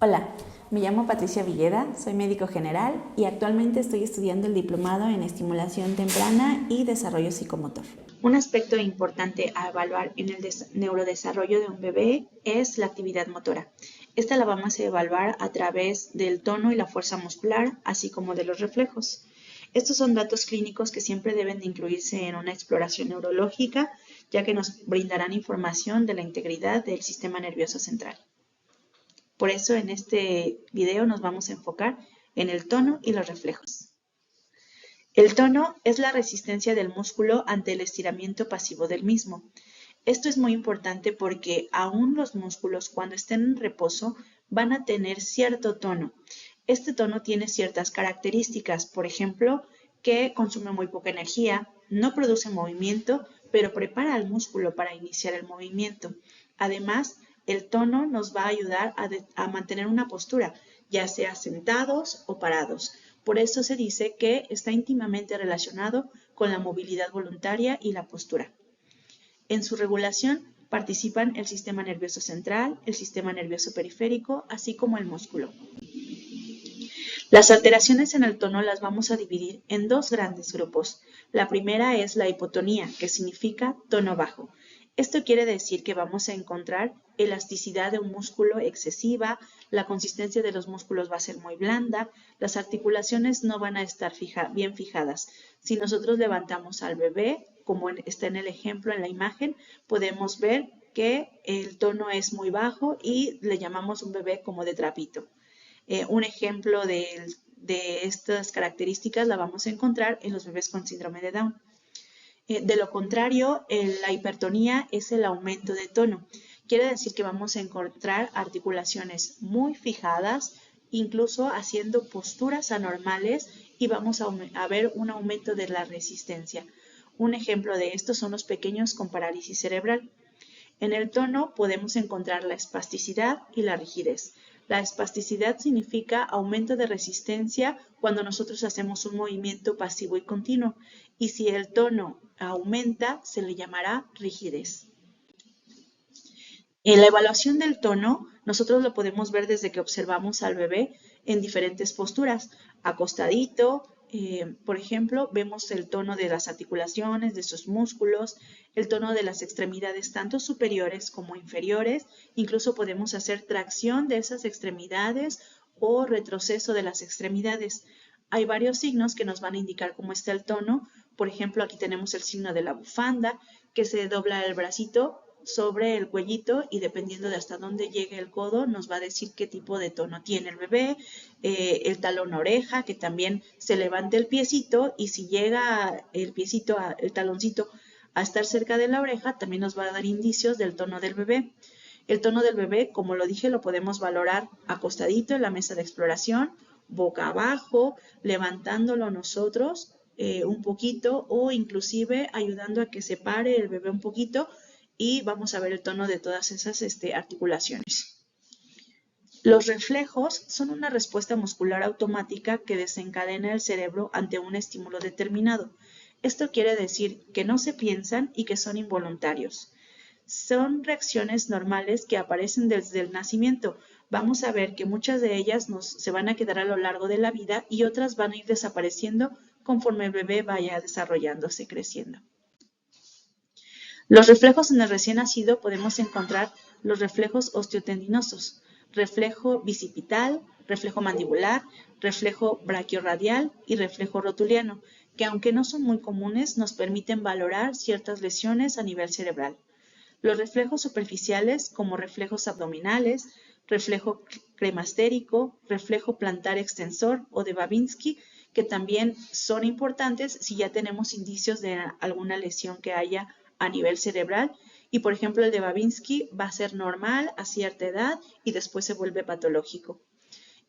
Hola, me llamo Patricia Villeda, soy médico general y actualmente estoy estudiando el diplomado en estimulación temprana y desarrollo psicomotor. Un aspecto importante a evaluar en el neurodesarrollo de un bebé es la actividad motora. Esta la vamos a evaluar a través del tono y la fuerza muscular, así como de los reflejos. Estos son datos clínicos que siempre deben de incluirse en una exploración neurológica, ya que nos brindarán información de la integridad del sistema nervioso central. Por eso en este video nos vamos a enfocar en el tono y los reflejos. El tono es la resistencia del músculo ante el estiramiento pasivo del mismo. Esto es muy importante porque aún los músculos cuando estén en reposo van a tener cierto tono. Este tono tiene ciertas características, por ejemplo, que consume muy poca energía, no produce movimiento, pero prepara al músculo para iniciar el movimiento. Además, el tono nos va a ayudar a mantener una postura, ya sea sentados o parados. Por eso se dice que está íntimamente relacionado con la movilidad voluntaria y la postura. En su regulación participan el sistema nervioso central, el sistema nervioso periférico, así como el músculo. Las alteraciones en el tono las vamos a dividir en dos grandes grupos. La primera es la hipotonía, que significa tono bajo. Esto quiere decir que vamos a encontrar elasticidad de un músculo excesiva, la consistencia de los músculos va a ser muy blanda, las articulaciones no van a estar bien fijadas. Si nosotros levantamos al bebé, como está en el ejemplo en la imagen, podemos ver que el tono es muy bajo y le llamamos un bebé como de trapito. Un ejemplo de estas características la vamos a encontrar en los bebés con síndrome de Down. De lo contrario, la hipertonía es el aumento de tono. Quiere decir que vamos a encontrar articulaciones muy fijadas, incluso haciendo posturas anormales y vamos a ver un aumento de la resistencia. Un ejemplo de esto son los pequeños con parálisis cerebral. En el tono podemos encontrar la espasticidad y la rigidez. La espasticidad significa aumento de resistencia cuando nosotros hacemos un movimiento pasivo y continuo. Y si el tono aumenta, se le llamará rigidez. En la evaluación del tono, nosotros lo podemos ver desde que observamos al bebé en diferentes posturas. Acostadito, por ejemplo, vemos el tono de las articulaciones, de sus músculos, el tono de las extremidades tanto superiores como inferiores. Incluso podemos hacer tracción de esas extremidades o retroceso de las extremidades. Hay varios signos que nos van a indicar cómo está el tono. Por ejemplo, aquí tenemos el signo de la bufanda, que se dobla el bracito sobre el cuellito y dependiendo de hasta dónde llegue el codo nos va a decir qué tipo de tono tiene el bebé. El talón oreja, que también se levante el piecito y si llega el taloncito a estar cerca de la oreja también nos va a dar indicios del tono del bebé. El tono del bebé, como lo dije, lo podemos valorar acostadito en la mesa de exploración, boca abajo, levantándolo nosotros un poquito o inclusive ayudando a que se pare el bebé un poquito y vamos a ver el tono de todas esas articulaciones. Los reflejos son una respuesta muscular automática que desencadena el cerebro ante un estímulo determinado. Esto quiere decir que no se piensan y que son involuntarios. Son reacciones normales que aparecen desde el nacimiento. Vamos a ver que muchas de ellas se van a quedar a lo largo de la vida y otras van a ir desapareciendo conforme el bebé vaya desarrollándose, creciendo. Los reflejos en el recién nacido podemos encontrar los reflejos osteotendinosos, reflejo bicipital, reflejo mandibular, reflejo braquiorradial y reflejo rotuliano, que aunque no son muy comunes, nos permiten valorar ciertas lesiones a nivel cerebral. Los reflejos superficiales, como reflejos abdominales, reflejo cremastérico, reflejo plantar extensor o de Babinski, que también son importantes si ya tenemos indicios de alguna lesión que haya a nivel cerebral. Y por ejemplo el de Babinski va a ser normal a cierta edad y después se vuelve patológico.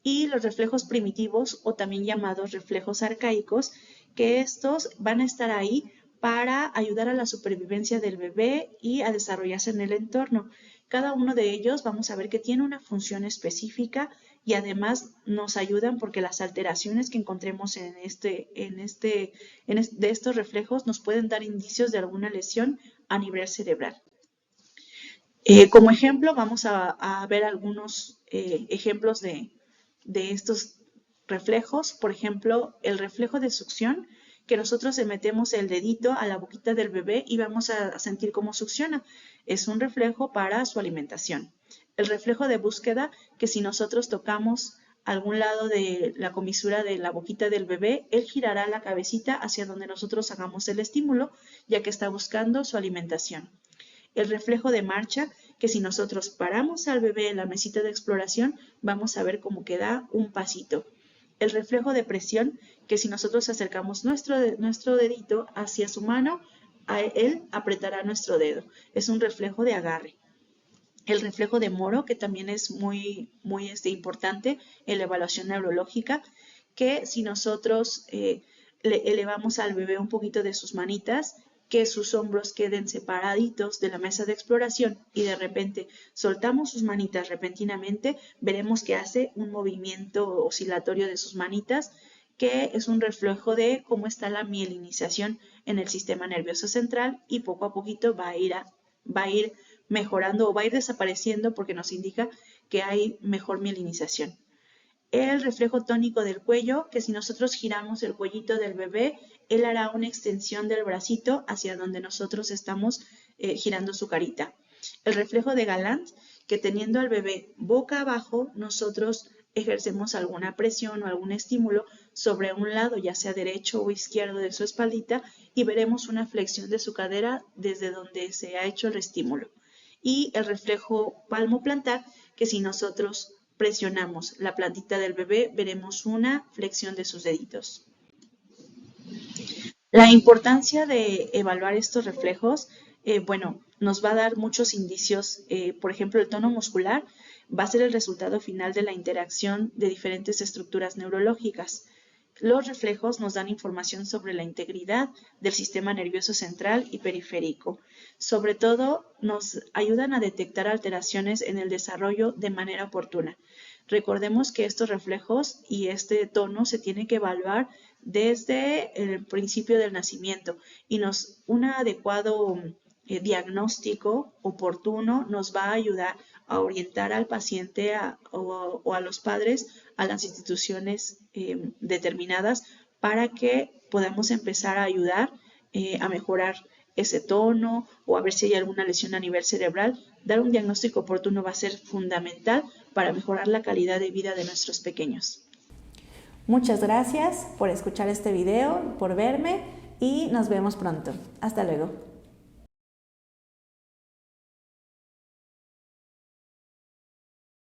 Y los reflejos primitivos o también llamados reflejos arcaicos, que estos van a estar ahí para ayudar a la supervivencia del bebé y a desarrollarse en el entorno. Cada uno de ellos vamos a ver que tiene una función específica y además nos ayudan porque las alteraciones que encontremos de estos reflejos nos pueden dar indicios de alguna lesión a nivel cerebral. Como ejemplo, vamos a ver algunos ejemplos de estos reflejos. Por ejemplo, el reflejo de succión, que nosotros le metemos el dedito a la boquita del bebé y vamos a sentir cómo succiona. Es un reflejo para su alimentación. El reflejo de búsqueda, que si nosotros tocamos algún lado de la comisura de la boquita del bebé, él girará la cabecita hacia donde nosotros hagamos el estímulo, ya que está buscando su alimentación. El reflejo de marcha, que si nosotros paramos al bebé en la mesita de exploración, vamos a ver cómo queda un pasito. El reflejo de presión, que si nosotros acercamos nuestro dedito hacia su mano, él apretará nuestro dedo. Es un reflejo de agarre. El reflejo de Moro, que también es muy importante en la evaluación neurológica, que si nosotros le elevamos al bebé un poquito de sus manitas, que sus hombros queden separaditos de la mesa de exploración y de repente soltamos sus manitas repentinamente, veremos que hace un movimiento oscilatorio de sus manitas, que es un reflejo de cómo está la mielinización en el sistema nervioso central y poco a poquito va a ir mejorando o va a ir desapareciendo porque nos indica que hay mejor mielinización. El reflejo tónico del cuello, que si nosotros giramos el cuellito del bebé, él hará una extensión del bracito hacia donde nosotros estamos girando su carita. El reflejo de Gallant, que teniendo al bebé boca abajo, nosotros ejercemos alguna presión o algún estímulo sobre un lado, ya sea derecho o izquierdo de su espaldita, y veremos una flexión de su cadera desde donde se ha hecho el estímulo. Y el reflejo palmo-plantar, que si nosotros presionamos la plantita del bebé, veremos una flexión de sus deditos. La importancia de evaluar estos reflejos, nos va a dar muchos indicios. Por ejemplo, el tono muscular va a ser el resultado final de la interacción de diferentes estructuras neurológicas. Los reflejos nos dan información sobre la integridad del sistema nervioso central y periférico. Sobre todo, nos ayudan a detectar alteraciones en el desarrollo de manera oportuna. Recordemos que estos reflejos y este tono se tiene que evaluar desde el principio del nacimiento y un adecuado diagnóstico oportuno nos va a ayudar a orientar al paciente o a los padres a las instituciones determinadas para que podamos empezar a ayudar a mejorar ese tono o a ver si hay alguna lesión a nivel cerebral. Dar un diagnóstico oportuno va a ser fundamental para mejorar la calidad de vida de nuestros pequeños. Muchas gracias por escuchar este video, por verme y nos vemos pronto. Hasta luego.